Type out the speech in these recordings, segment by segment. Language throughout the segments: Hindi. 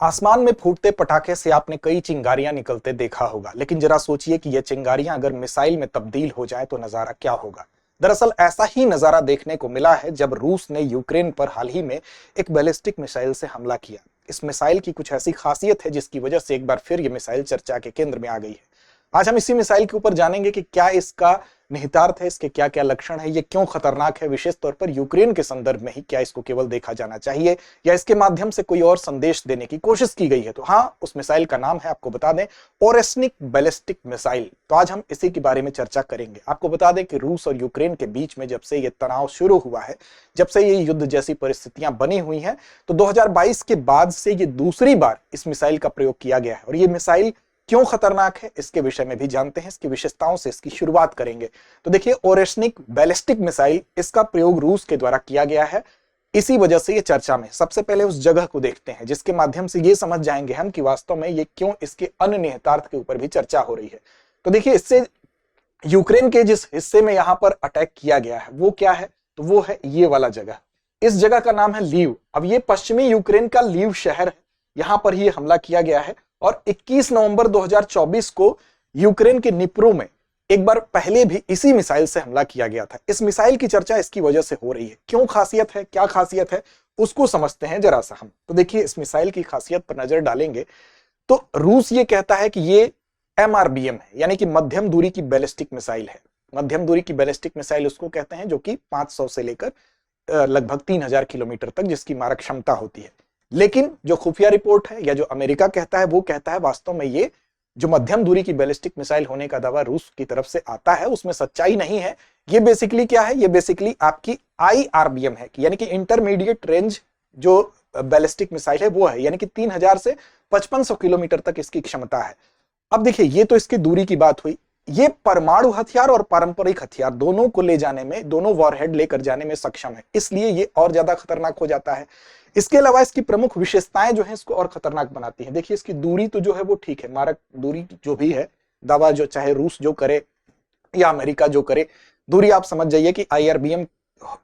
आसमान में फूटते पटाखे से आपने कई चिंगारियां निकलते देखा होगा, लेकिन जरा सोचिए कि ये चिंगारियां अगर मिसाइल में तब्दील हो जाए तो नजारा क्या होगा। दरअसल ऐसा ही नजारा देखने को मिला है जब रूस ने यूक्रेन पर हाल ही में एक बैलिस्टिक मिसाइल से हमला किया। इस मिसाइल की कुछ ऐसी खासियत है जिसकी वजह से एक बार फिर यह मिसाइल चर्चा के केंद्र में आ गई है। आज हम इसी मिसाइल के ऊपर जानेंगे कि क्या इसका निहितार्थ है, इसके क्या क्या लक्षण है, ये क्यों खतरनाक है, विशेष तौर पर यूक्रेन के संदर्भ में ही क्या इसको केवल देखा जाना चाहिए या इसके माध्यम से कोई और संदेश देने की कोशिश की गई है। तो हाँ, उस मिसाइल का नाम है, आपको बता दें, ओरेस्निक बैलिस्टिक मिसाइल। तो आज हम इसी के बारे में चर्चा करेंगे। आपको बता दें कि रूस और यूक्रेन के बीच में जब से ये तनाव शुरू हुआ है, जब से ये युद्ध जैसी परिस्थितियां बनी हुई हैं, तो 2022 के बाद से ये दूसरी बार इस मिसाइल का प्रयोग किया गया है। और ये मिसाइल क्यों खतरनाक है, इसके विषय में भी जानते हैं, इसकी विशेषताओं से इसकी शुरुआत करेंगे। तो देखिए, ओरेस्निक बैलिस्टिक मिसाइल, इसका प्रयोग रूस के द्वारा किया गया है, इसी वजह से ये चर्चा में। सबसे पहले उस जगह को देखते हैं जिसके माध्यम से ये समझ जाएंगे हम कि वास्तव में ये क्यों इसके अन्य निहितार्थ के ऊपर भी चर्चा हो रही है। तो देखिए, इससे यूक्रेन के जिस हिस्से में यहां पर अटैक किया गया है वो क्या है, तो वो है ये वाला जगह। इस जगह का नाम है लीव। अब ये पश्चिमी यूक्रेन का लीव शहर है, यहां पर ही हमला किया गया है। और 21 नवंबर 2024 को यूक्रेन के निप्रो में एक बार पहले भी इसी मिसाइल से हमला किया गया था। इस मिसाइल की चर्चा इसकी वजह से हो रही है। क्यों खासियत है, क्या खासियत है, उसको समझते हैं जरा सा हम। तो देखिए, इस मिसाइल की खासियत पर नजर डालेंगे तो रूस ये कहता है कि ये MRBM है, यानी कि मध्यम दूरी की बैलिस्टिक मिसाइल है। मध्यम दूरी की बैलिस्टिक मिसाइल उसको कहते हैं जो कि 500 से लेकर लगभग 3000 किलोमीटर तक जिसकी मारक क्षमता होती है। लेकिन जो खुफिया रिपोर्ट है या जो अमेरिका कहता है वो कहता है वास्तव में ये जो मध्यम दूरी की बैलिस्टिक मिसाइल होने का दावा रूस की तरफ से आता है उसमें सच्चाई नहीं है। ये बेसिकली क्या है, ये बेसिकली आपकी IRBM है, यानी कि इंटरमीडिएट रेंज जो बैलिस्टिक मिसाइल है वो है, यानी कि 3000 से 5500 किलोमीटर तक इसकी क्षमता है। अब देखिए, ये तो इसकी दूरी की बात हुई। ये परमाणु हथियार और पारंपरिक हथियार दोनों को ले जाने में, दोनों वॉरहेड लेकर जाने में सक्षम है, इसलिए ये और ज्यादा खतरनाक हो जाता है। इसके अलावा इसकी प्रमुख विशेषताएं जो हैं इसको और खतरनाक बनाती हैं। देखिए, इसकी दूरी तो जो है वो ठीक है, मारक दूरी जो भी है, दावा जो चाहे रूस जो करे या अमेरिका जो करे, दूरी आप समझ जाइए कि IRBM,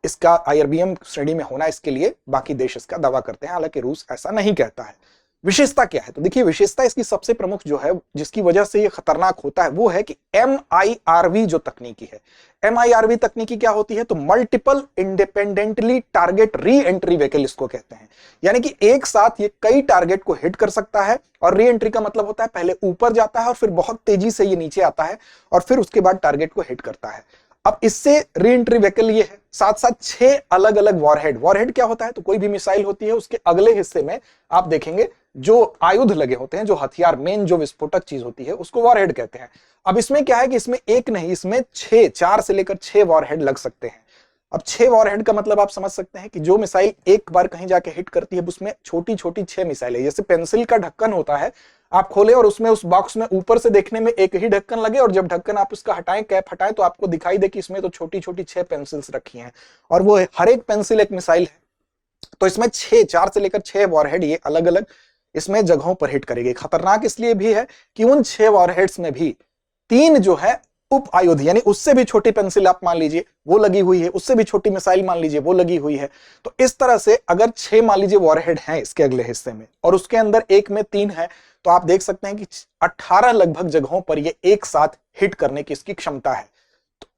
इसका IRBM श्रेणी में होना इसके लिए बाकी देश इसका दावा करते हैं, हालांकि रूस ऐसा नहीं कहता है। विशेषता क्या है, तो देखिए, विशेषता इसकी सबसे प्रमुख जो है जिसकी वजह से ये खतरनाक होता है वो है कि MIRV जो तकनीकी है। MIRV तकनीकी क्या होती है, तो multiple independently target re entry vehicle इसको कहते हैं। यानी कि एक साथ ये कई टारगेट को हिट कर सकता है। और री एंट्री का मतलब होता है पहले ऊपर जाता है और फिर बहुत तेजी से ये नीचे आता है और फिर उसके बाद टारगेट को हिट करता है। अब इससे री एंट्री व्हीकल ये है, साथ साथ 6 अलग अलग वॉरहेड क्या होता है, तो कोई भी मिसाइल होती है उसके अगले हिस्से में आप देखेंगे जो आयुध लगे होते हैं, जो हथियार, मेन जो विस्फोटक चीज होती है उसको वॉरहेड कहते हैं। अब इसमें क्या है कि इसमें एक नहीं, इसमें 4 से लेकर 6 वॉरहेड लग सकते हैं। अब 6 वॉरहेड का मतलब आप समझ सकते हैं कि जो मिसाइल एक बार कहीं जाके हिट करती है उसमें छोटी छोटी 6 मिसाइल है। जैसे पेंसिल का ढक्कन होता है, आप खोले और उसमें उस बॉक्स में ऊपर से देखने में एक ही ढक्कन लगे और जब ढक्कन आप उसका हटाएं, कैप हटाएं, तो आपको दिखाई दे कि इसमें तो छोटी छोटी 6 पेंसिल्स रखी हैं और वो हर एक पेंसिल एक मिसाइल है। तो इसमें 4 से लेकर 6 वॉरहेड ये अलग अलग इसमें जगहों पर हिट करेगी। खतरनाक इसलिए भी है कि उन 6 वॉरहेड्स में भी 3 जो है उप आयुध, यानी उससे भी छोटी पेंसिल आप मान लीजिए वो लगी हुई है, उससे भी छोटी मिसाइल मान लीजिए वो लगी हुई है। तो इस तरह से अगर 6 मान लीजिए वॉरहेड हैं इसके अगले हिस्से में और उसके अंदर एक में 3 है, तो आप देख सकते हैं कि 18 लगभग जगहों पर ये एक साथ हिट करने की इसकी क्षमता है।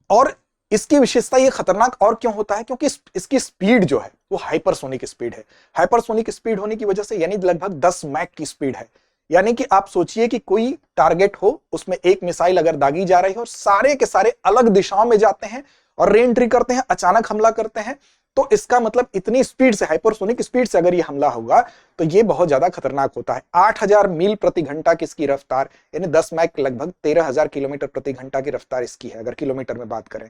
और इसकी विशेषता ये खतरनाक और क्यों होता है, क्योंकि इसकी स्पीड जो है वो हाइपरसोनिक स्पीड है। हाइपरसोनिक स्पीड होने की वजह से यानी लगभग 10 मैक की स्पीड है। यानी कि आप सोचिए कि कोई टारगेट हो, उसमें एक मिसाइल अगर दागी जा रही है और सारे के सारे अलग दिशाओं में जाते हैं और री एंट्री करते हैं, अचानक हमला करते हैं, तो इसका मतलब इतनी स्पीड से, हाइपरसोनिक स्पीड से अगर ये हमला होगा तो ये बहुत ज्यादा खतरनाक होता है। 8000 मील प्रति घंटा की इसकी रफ्तार, यानी 10 मैक लगभग 13000 किलोमीटर प्रति घंटा की रफ्तार इसकी है अगर किलोमीटर में बात करें।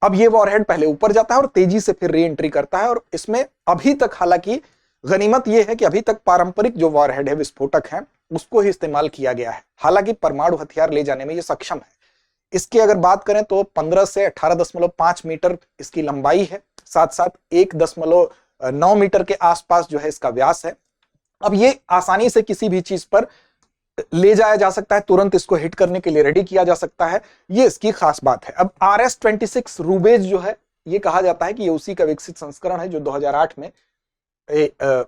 अब ये वॉरहेड पहले ऊपर जाता है और तेजी से फिर री एंट्री करता है। और इसमें अभी तक, हालांकि गनीमत यह है कि अभी तक पारंपरिक जो वॉरहेड है, विस्फोटक है, उसको ही इस्तेमाल किया गया है। हालांकि परमाणु हथियार ले जाने में ये सक्षम है। इसकी अगर बात करें तो 15 से 18.5 मीटर इसकी लंबाई है, साथ साथ 1.9 मीटर के आसपास जो है इसका व्यास है। अब ये आसानी से किसी भी चीज पर ले जाया जा सकता है, तुरंत इसको हिट करने के लिए रेडी किया जा सकता है, ये इसकी खास बात है। अब RS-26 रूबेज जो है, ये कहा जाता है कि ये उसी का विकसित संस्करण है जो 2008 में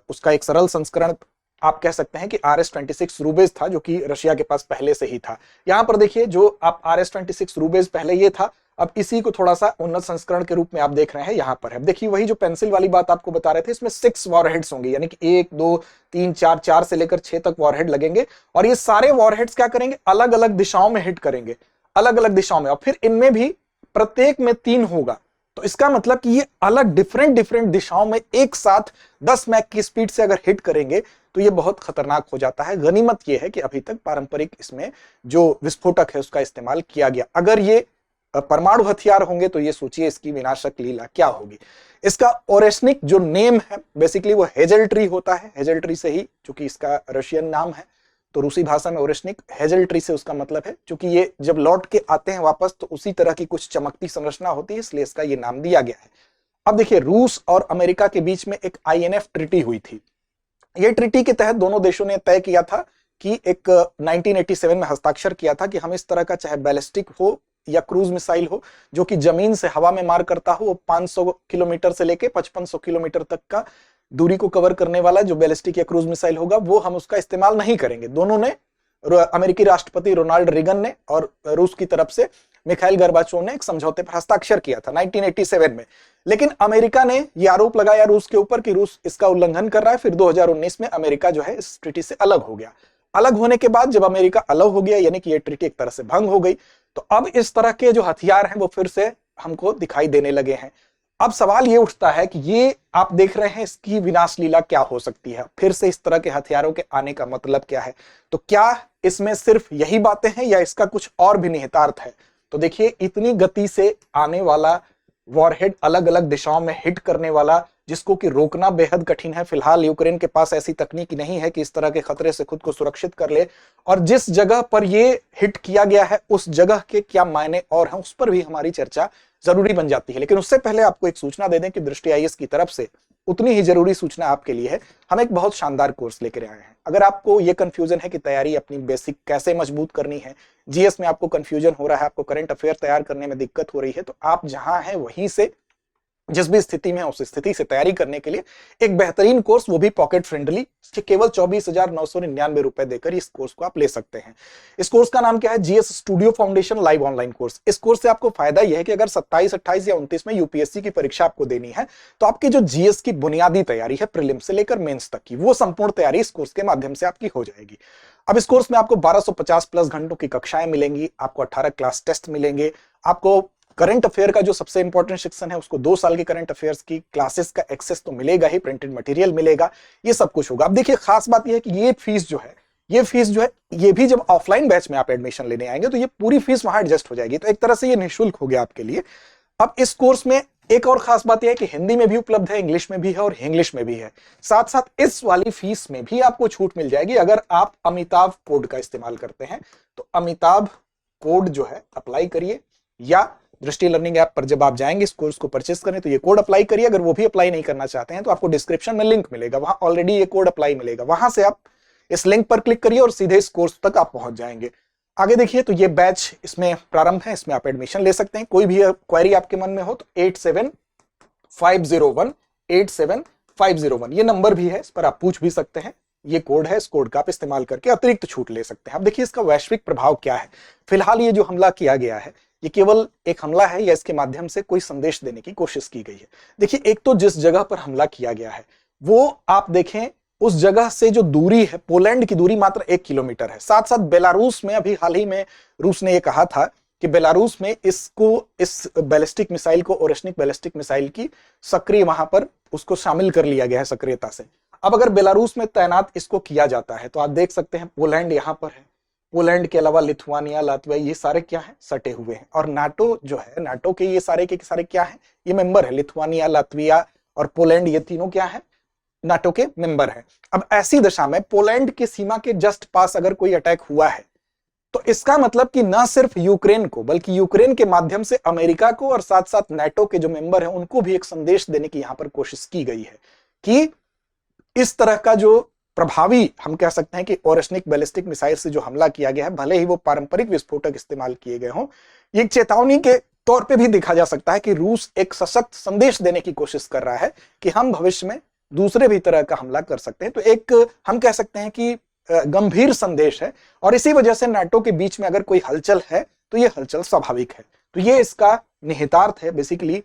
उसका एक सरल संस्करण आप कह सकते हैं कि RS-26 रूबेज था, जो कि रशिया के पास पहले से ही था। यहां पर देखिए, जो आप RS-26 रूबेज पहले ये था, अब इसी को थोड़ा सा उन्नत संस्करण के रूप में आप देख रहे हैं। यहां पर है, देखिए वही जो पेंसिल वाली बात आपको बता रहे थे, इसमें 6 वॉरहेड्स होंगे, यानी कि 1 2 3 4, 4 से लेकर 6 तक वॉरहेड लगेंगे, और ये सारे वॉरहेड्स क्या करेंगे, अलग अलग दिशाओं में हिट करेंगे, अलग अलग दिशाओं में, और फिर इनमें भी प्रत्येक में 3 होगा। तो इसका मतलब कि ये अलग डिफरेंट डिफरेंट दिशाओं में एक साथ 10 मैक की स्पीड से अगर हिट करेंगे तो ये बहुत खतरनाक हो जाता है। गनीमत ये है कि अभी तक पारंपरिक इसमें जो विस्फोटक है उसका इस्तेमाल किया गया। अगर ये परमाणु हथियार होंगे तो ये सोचिए इसकी विनाशक लीला क्या होगी। इसका ओरेस्निक जो नेम है, बेसिकली वो हेजल ट्री होता है, हेजल ट्री से ही, चूंकि इसका रशियन नाम है तो रूसी भाषा में ओरेस्निक हेजल ट्री से उसका मतलब है, क्योंकि ये जब लौट के आते हैं वापस तो उसी तरह की कुछ चमकती संरचना होती है, इसलिए इसका ये नाम दिया गया है। अब देखिए, रूस और अमेरिका के बीच में एक INF ट्रीटी हुई थी। ये ट्रीटी के तहत दोनों देशों ने तय किया था कि एक 1987 में हस्ताक्षर किया था कि हम इस तरह का, चाहे बैलिस्टिक हो या क्रूज मिसाइल हो, जो कि जमीन से हवा में मार करता हो, वो 500 किलोमीटर से लेके 5500 किलोमीटर तक का दूरी को कवर करने वाला जो बैलिस्टिक या क्रूज मिसाइल होगा, वो हम उसका इस्तेमाल नहीं करेंगे। दोनों ने, अमेरिकी राष्ट्रपति रोनाल्ड रीगन ने और रूस की तरफ से मिखाइल गोर्बाचोव ने एक समझौते पर हस्ताक्षर किया था 1987 में। लेकिन अमेरिका ने यह आरोप लगाया रूस के ऊपर कि रूस इसका उल्लंघन कर रहा है। फिर 2019 में अमेरिका जो है इस ट्रीटी से अलग हो गया। अलग होने के बाद जब अमेरिका अलग हो गया, यानी कि यह ट्रीटी एक तरह से भंग हो गई, तो अब इस तरह के जो हथियार हैं वो फिर से हमको दिखाई देने लगे हैं। अब सवाल ये उठता है कि ये आप देख रहे हैं, इसकी विनाश लीला क्या हो सकती है, फिर से इस तरह के हथियारों के आने का मतलब क्या है। तो क्या इसमें सिर्फ यही बातें हैं या इसका कुछ और भी निहितार्थ है। तो देखिए, इतनी गति से आने वाला वॉरहेड, अलग अलग दिशाओं में हिट करने वाला, जिसको कि रोकना बेहद कठिन है। फिलहाल यूक्रेन के पास ऐसी तकनीक नहीं है कि इस तरह के खतरे से खुद को सुरक्षित कर ले, और जिस जगह पर ये हिट किया गया है उस जगह के क्या मायने और हैं, उस पर भी हमारी चर्चा जरूरी बन जाती है। लेकिन उससे पहले आपको एक सूचना दे दें कि दृष्टि IAS की तरफ से उतनी ही जरूरी सूचना आपके लिए है। हम एक बहुत शानदार कोर्स लेकर आए हैं। अगर आपको ये कंफ्यूजन है कि तैयारी अपनी बेसिक कैसे मजबूत करनी है, GS में आपको कंफ्यूजन हो रहा है, आपको करंट अफेयर तैयार करने में दिक्कत हो रही है, तो आप जहां हैं वहीं से, जिस भी स्थिति में उस स्थिति से तैयारी करने के लिए एक बेहतरीन कोर्स, वो भी पॉकेट फ्रेंडली, केवल 24,999 रुपए देकर इस कोर्स को आप ले सकते हैं। इस कोर्स का नाम क्या है, GS studio foundation live online course. इस कोर्स से आपको फायदा यह है कि अगर 27, 28 या 29 में UPSC की परीक्षा आपको देनी है, तो आपकी जो GS की बुनियादी तैयारी है, प्रीलिम्स से लेकर मेंस तक की, वो संपूर्ण तैयारी इस कोर्स के माध्यम से आपकी हो जाएगी। अब इस कोर्स में आपको 1250 प्लस घंटों की कक्षाएं मिलेंगी, आपको 18 क्लास टेस्ट मिलेंगे, आपको करंट अफेयर का जो सबसे इंपॉर्टेंट सेक्शन है उसको 2 साल के करंट अफेयर्स की क्लासेस का एक्सेस तो मिलेगा ही, प्रिंटेड मटेरियल मिलेगा, ये सब कुछ होगा। अब देखिए, खास बात यह है कि ये फीस जो है, ये भी जब ऑफलाइन बैच में आप एडमिशन लेने आएंगे तो ये पूरी फीस वहां एडजस्ट हो जाएगी। तो एक तरह से ये निःशुल्क हो गया आपके लिए। अब इस कोर्स में एक और खास बात यह है कि हिंदी में भी उपलब्ध है, इंग्लिश में भी है और इंग्लिश में भी है। साथ साथ इस वाली फीस में भी आपको छूट मिल जाएगी अगर आप अमिताभ कोड का इस्तेमाल करते हैं। तो अमिताभ कोड जो है अप्लाई करिए, या दृष्टि लर्निंग ऐप पर जब आप जाएंगे इस कोर्स को परचेस करने तो ये कोड अप्लाई करिए। अगर वो भी अप्लाई नहीं करना चाहते हैं तो आपको डिस्क्रिप्शन में लिंक मिलेगा, वहां ऑलरेडी ये कोड अप्लाई मिलेगा, वहां से आप इस लिंक पर क्लिक करिए और सीधे इस कोर्स तक आप पहुंच जाएंगे। आगे देखिए, तो ये बैच इसमें प्रारंभ है, इसमें आप एडमिशन ले सकते हैं। कोई भी क्वेरी आपके मन में हो तो 8750187501 ये नंबर भी है, इस पर आप पूछ भी सकते हैं। ये कोड है, इस कोड का आप इस्तेमाल करके अतिरिक्त छूट ले सकते हैं। अब देखिए, इसका वैश्विक प्रभाव क्या है। फिलहाल ये जो हमला किया गया है, ये केवल एक हमला है या इसके माध्यम से कोई संदेश देने की कोशिश की गई है। देखिए, एक तो जिस जगह पर हमला किया गया है वो आप देखें, उस जगह से जो दूरी है, पोलैंड की दूरी मात्र 1 किलोमीटर है। साथ साथ बेलारूस में अभी हाल ही में रूस ने यह कहा था कि बेलारूस में इस बैलिस्टिक मिसाइल को, ओरेस्निक बैलिस्टिक मिसाइल की सक्रिय वहां पर उसको शामिल कर लिया गया है सक्रियता से। अब अगर बेलारूस में तैनात इसको किया जाता है तो आप देख सकते हैं पोलैंड यहां पर है, पोलैंड के अलावा लिथुआनिया, लातविया, ये सारे क्या है, सटे हुए हैं। और नाटो जो है, नाटो के ये सारे के सारे क्या है, ये मेंबर है। लिथुआनिया, लातविया और पोलैंड, ये तीनों क्या है, नाटो के मेंबर हैं। अब ऐसी दशा में पोलैंड की सीमा के जस्ट पास अगर कोई अटैक हुआ है तो इसका मतलब कि न सिर्फ यूक्रेन को, बल्कि यूक्रेन के माध्यम से अमेरिका को और साथ साथ नाटो के जो मेंबर हैं उनको भी एक संदेश देने की यहां पर कोशिश की गई है कि इस तरह का जो प्रभावी, हम कह सकते हैं कि ओरेस्निक बैलिस्टिक मिसाइल से जो हमला किया गया है, भले ही वो पारंपरिक विस्फोटक इस्तेमाल किए गए हों, ये एक चेतावनी के तौर पे भी देखा जा सकता है कि रूस एक सशक्त संदेश देने की कोशिश कर रहा है कि हम भविष्य में दूसरे भी तरह का हमला कर सकते हैं। तो एक हम कह सकते हैं कि गंभीर संदेश है, और इसी वजह से नाटो के बीच में अगर कोई हलचल है तो ये हलचल स्वाभाविक है। तो ये इसका निहितार्थ है। बेसिकली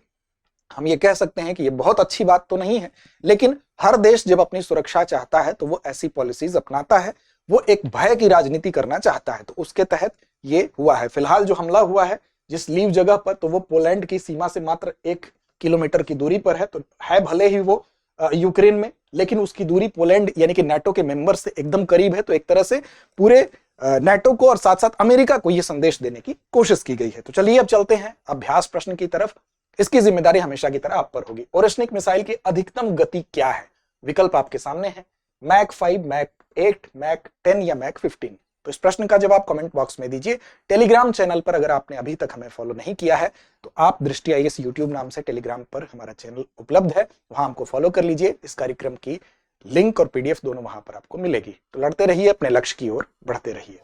हम ये कह सकते हैं कि ये बहुत अच्छी बात तो नहीं है, लेकिन हर देश जब अपनी सुरक्षा चाहता है तो वो ऐसी पॉलिसीज अपनाता है, वो एक भय की राजनीति करना चाहता है। तो उसके तहत ये हुआ है। फिलहाल जो हमला हुआ है जिस लीव जगह पर, तो वो पोलैंड की सीमा से मात्र 1 किलोमीटर की दूरी पर है। तो है भले ही वो यूक्रेन में, लेकिन उसकी दूरी पोलैंड यानी कि नाटो के मेंबर से एकदम करीब है। तो एक तरह से पूरे नाटो को और साथ साथ अमेरिका को यह संदेश देने की कोशिश की गई है। तो चलिए अब चलते हैं अभ्यास प्रश्न की तरफ। इसकी जिम्मेदारी हमेशा की तरह आप पर होगी। ओरेशनिक मिसाइल की अधिकतम गति क्या है? विकल्प आपके सामने है, मैक 5, मैक 8, मैक 10 या मैक 15। तो इस प्रश्न का जवाब कमेंट बॉक्स में दीजिए। टेलीग्राम चैनल पर अगर आपने अभी तक हमें फॉलो नहीं किया है तो आप दृष्टि आईएएस यूट्यूब नाम से टेलीग्राम पर हमारा चैनल उपलब्ध है, वहां हमको फॉलो कर लीजिए। इस कार्यक्रम की लिंक और पीडीएफ दोनों वहां पर आपको मिलेगी। तो लड़ते रहिए, अपने लक्ष्य की ओर बढ़ते रहिए।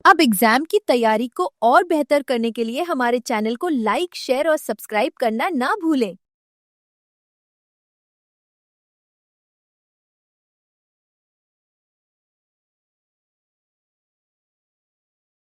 अब एग्जाम की तैयारी को और बेहतर करने के लिए हमारे चैनल को लाइक, शेयर और सब्सक्राइब करना ना भूलें।